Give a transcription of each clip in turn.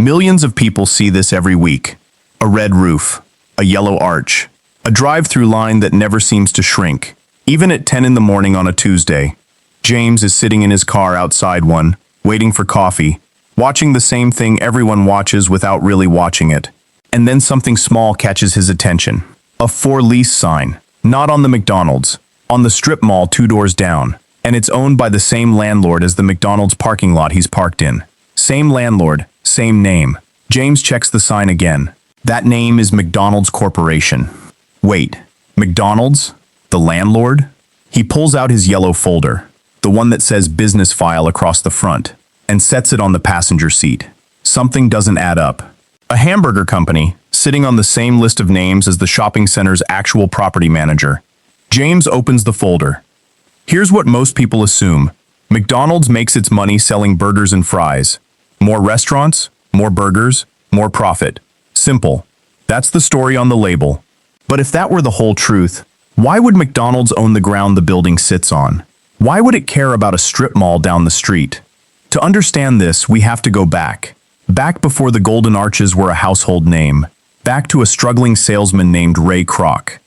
Millions of people see this every week. A red roof, a yellow arch, a drive-through line that never seems to shrink. Even at 10 in the morning on a Tuesday, James is sitting in his car outside one, waiting for coffee, watching the same thing everyone watches without really watching it. And then something small catches his attention. A for lease sign, not on the McDonald's, on the strip mall 2 doors down. And it's owned by the same landlord as the McDonald's parking lot he's parked in. Same landlord, same name. James checks the sign again. That name is McDonald's Corporation. Wait, McDonald's? The landlord? He pulls out his yellow folder, the one that says business file across the front, and sets it on the passenger seat. Something doesn't add up. A hamburger company, sitting on the same list of names as the shopping center's actual property manager. James opens the folder. Here's what most people assume. McDonald's makes its money selling burgers and fries. More restaurants, more burgers, more profit. Simple. That's the story on the label. But if that were the whole truth, why would McDonald's own the ground the building sits on? Why would it care about a strip mall down the street? To understand this, we have to go back. Back before the Golden Arches were a household name. Back to a struggling salesman named Ray Kroc.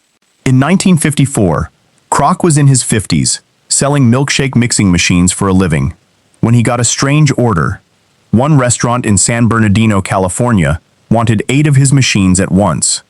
In 1954, Kroc was in his 50s, selling milkshake mixing machines for a living, when he got a strange order. One restaurant in San Bernardino, California, wanted 8 of his machines at once.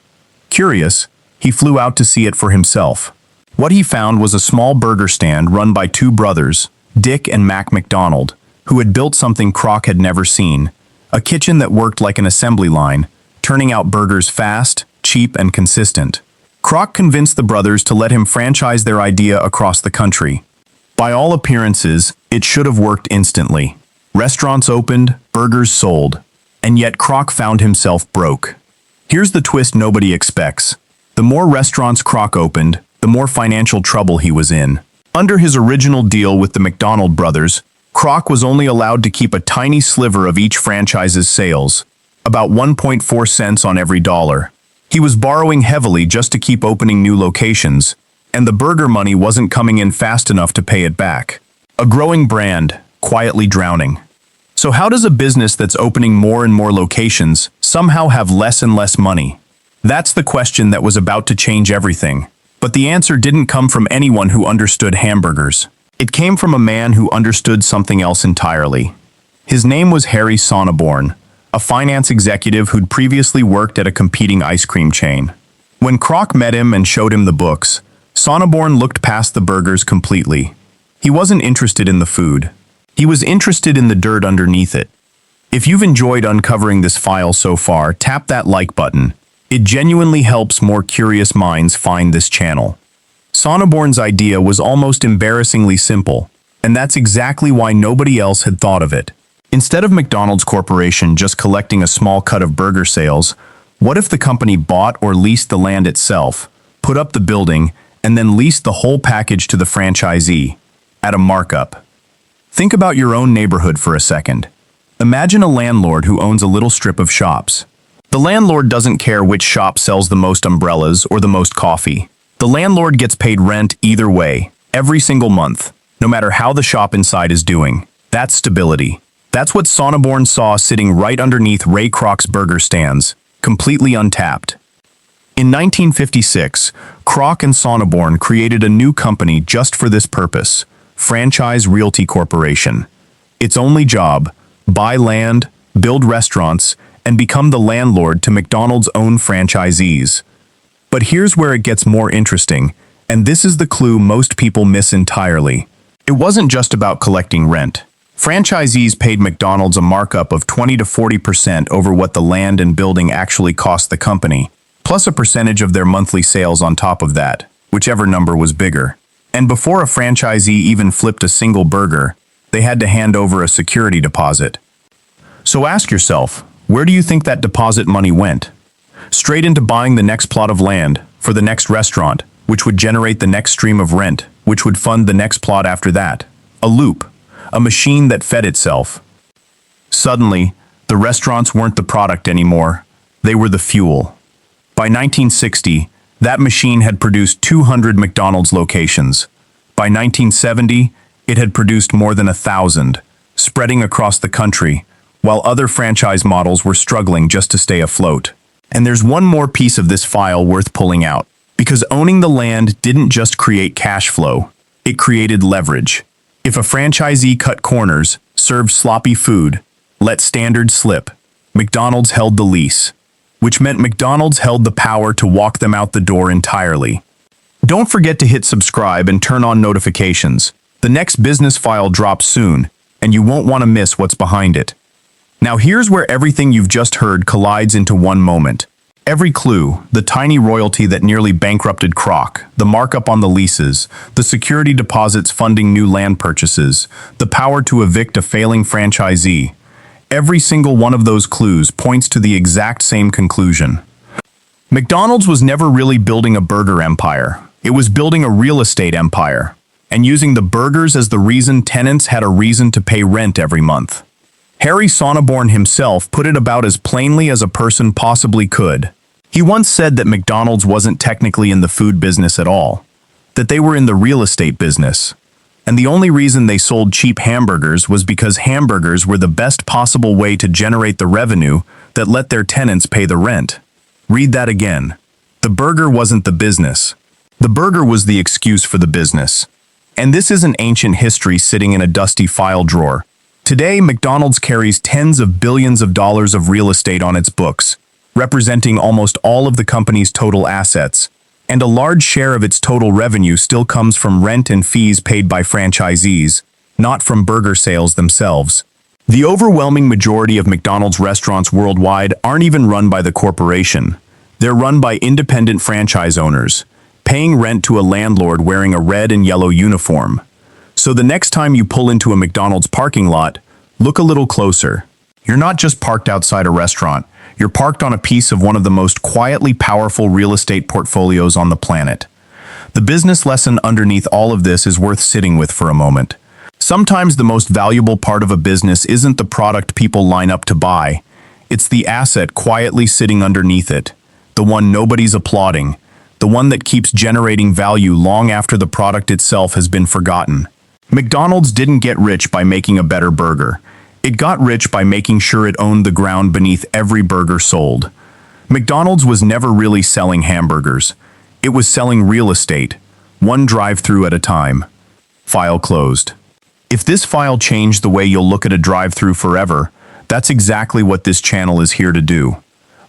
Curious, he flew out to see it for himself. What he found was a small burger stand run by 2 brothers, Dick and Mac McDonald, who had built something Kroc had never seen, a kitchen that worked like an assembly line, turning out burgers fast, cheap, and consistent. Kroc convinced the brothers to let him franchise their idea across the country. By all appearances, it should have worked instantly. Restaurants opened, burgers sold, and yet Kroc found himself broke. Here's the twist nobody expects. The more restaurants Kroc opened, the more financial trouble he was in. Under his original deal with the McDonald brothers, Kroc was only allowed to keep a tiny sliver of each franchise's sales, about 1.4 cents on every dollar. He was borrowing heavily just to keep opening new locations, and the burger money wasn't coming in fast enough to pay it back. A growing brand, quietly drowning. So how does a business that's opening more and more locations somehow have less and less money? That's the question that was about to change everything. But the answer didn't come from anyone who understood hamburgers. It came from a man who understood something else entirely. His name was Harry Sonneborn, a finance executive who'd previously worked at a competing ice cream chain. When Kroc met him and showed him the books, Sonneborn looked past the burgers completely. He wasn't interested in the food. He was interested in the dirt underneath it. If you've enjoyed uncovering this file so far, tap that like button. It genuinely helps more curious minds find this channel. Sonneborn's idea was almost embarrassingly simple, and that's exactly why nobody else had thought of it. Instead of McDonald's Corporation just collecting a small cut of burger sales, what if the company bought or leased the land itself, put up the building, and then leased the whole package to the franchisee, at a markup? Think about your own neighborhood for a second. Imagine a landlord who owns a little strip of shops. The landlord doesn't care which shop sells the most umbrellas or the most coffee. The landlord gets paid rent either way, every single month, no matter how the shop inside is doing. That's stability. That's what Sonneborn saw sitting right underneath Ray Kroc's burger stands, completely untapped. In 1956, Kroc and Sonneborn created a new company just for this purpose, Franchise Realty Corporation. Its only job, buy land, build restaurants, and become the landlord to McDonald's own franchisees. But here's where it gets more interesting, and this is the clue most people miss entirely. It wasn't just about collecting rent. Franchisees paid McDonald's a markup of 20 to 40% over what the land and building actually cost the company, plus a percentage of their monthly sales on top of that, whichever number was bigger. And before a franchisee even flipped a single burger, they had to hand over a security deposit. So ask yourself, where do you think that deposit money went? Straight into buying the next plot of land for the next restaurant, which would generate the next stream of rent, which would fund the next plot after that. A loop, a machine that fed itself. Suddenly, the restaurants weren't the product anymore. They were the fuel. By 1960, that machine had produced 200 McDonald's locations. By 1970, it had produced more than 1,000, spreading across the country, while other franchise models were struggling just to stay afloat. And there's one more piece of this file worth pulling out, because owning the land didn't just create cash flow, it created leverage. If a franchisee cut corners, served sloppy food, let standards slip, McDonald's held the lease, which meant McDonald's held the power to walk them out the door entirely. Don't forget to hit subscribe and turn on notifications. The next business file drops soon, and you won't want to miss what's behind it. Now here's where everything you've just heard collides into one moment. Every clue, the tiny royalty that nearly bankrupted Kroc, the markup on the leases, the security deposits funding new land purchases, the power to evict a failing franchisee, every single one of those clues points to the exact same conclusion. McDonald's was never really building a burger empire. It was building a real estate empire, and using the burgers as the reason tenants had a reason to pay rent every month. Harry Sonneborn himself put it about as plainly as a person possibly could. He once said that McDonald's wasn't technically in the food business at all, that they were in the real estate business. And the only reason they sold cheap hamburgers was because hamburgers were the best possible way to generate the revenue that let their tenants pay the rent. Read that again. The burger wasn't the business. The burger was the excuse for the business. And this isn't ancient history sitting in a dusty file drawer. Today, McDonald's carries tens of billions of dollars of real estate on its books, representing almost all of the company's total assets, and a large share of its total revenue still comes from rent and fees paid by franchisees, not from burger sales themselves. The overwhelming majority of McDonald's restaurants worldwide aren't even run by the corporation. They're run by independent franchise owners, paying rent to a landlord wearing a red and yellow uniform. So the next time you pull into a McDonald's parking lot, look a little closer. You're not just parked outside a restaurant, you're parked on a piece of one of the most quietly powerful real estate portfolios on the planet. The business lesson underneath all of this is worth sitting with for a moment. Sometimes the most valuable part of a business isn't the product people line up to buy. It's the asset quietly sitting underneath it, the one nobody's applauding, the one that keeps generating value long after the product itself has been forgotten. McDonald's didn't get rich by making a better burger. It got rich by making sure it owned the ground beneath every burger sold. McDonald's was never really selling hamburgers. It was selling real estate, one drive-thru at a time. File closed. If this file changed the way you'll look at a drive-thru forever, that's exactly what this channel is here to do.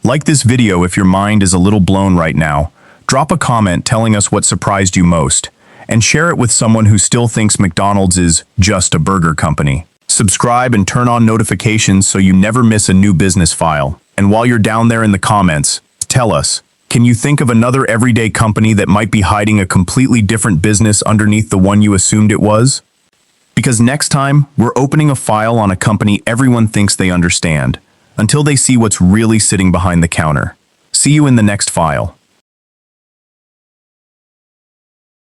Like this video if your mind is a little blown right now. Drop a comment telling us what surprised you most, and share it with someone who still thinks McDonald's is just a burger company. Subscribe and turn on notifications so you never miss a new business file. And while you're down there in the comments, tell us, can you think of another everyday company that might be hiding a completely different business underneath the one you assumed it was? Because next time, we're opening a file on a company everyone thinks they understand, until they see what's really sitting behind the counter. See you in the next file.